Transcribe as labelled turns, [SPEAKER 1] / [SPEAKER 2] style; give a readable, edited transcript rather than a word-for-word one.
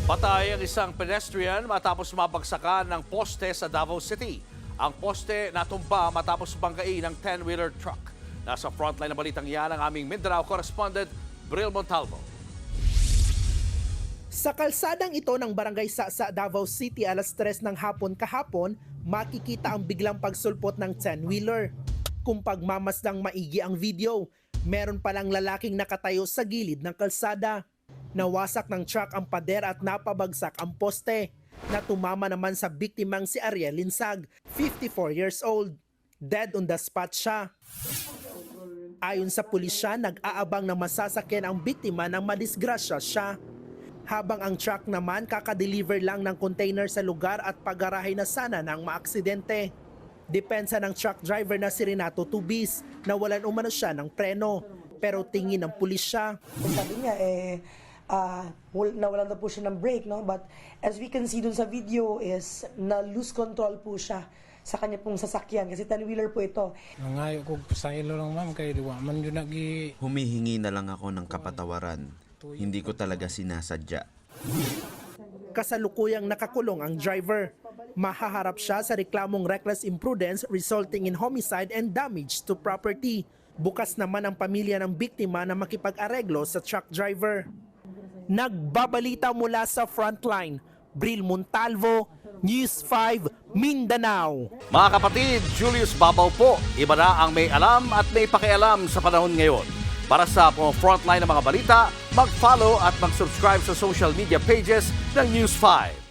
[SPEAKER 1] Patay ang isang pedestrian matapos mabagsakan ng poste sa Davao City. Ang poste natumba matapos banggain ng 10-wheeler truck. Nasa frontline na balitang yan ang aming Mindanao correspondent, Bril Montalvo.
[SPEAKER 2] Sa kalsadang ito ng Barangay Sasa, Davao City, alas 3 ng hapon kahapon, makikita ang biglang pagsulpot ng 10-wheeler. Kung pagmamasdang maigi ang video, meron palang lalaking nakatayo sa gilid ng kalsada. Nawasak ng truck ang pader at napabagsak ang poste, na tumama naman sa biktimang si Ariel Linsag, 54 years old. Dead on the spot siya. Ayon sa pulisya, nag-aabang na masasakyan ang biktima nang madisgrasya siya. Habang ang truck naman kakadeliver lang ng container sa lugar at pagarahe na sana ng maaksidente. Depensa ng truck driver na si Renato Tubis, nawalan umano siya ng preno. Pero tingin ng pulisya,
[SPEAKER 3] Sabi niya, nawalan na po siya ng brake, no? But as we can see dun sa video is na-lose control po siya sa kanya pong sasakyan kasi 10-wheeler po ito.
[SPEAKER 4] Nangayo ko sa ilo lang ma'am kay diwa man yun nagi.
[SPEAKER 5] Humihingi na lang ako ng kapatawaran. Hindi ko talaga sinasadya.
[SPEAKER 2] kasalukuyang nakakulong ang driver. Mahaharap siya sa reklamong reckless imprudence resulting in homicide and damage to property. Bukas naman ang pamilya ng biktima na makipag-areglo sa truck driver. Nagbabalita mula sa frontline, Bril Montalvo, News 5, Mindanao.
[SPEAKER 1] Mga kapatid, Julius Babaw po. Iba na ang may alam at may pakialam sa panahon ngayon. Para sa frontline ng mga balita, mag-follow at mag-subscribe sa social media pages ng News 5.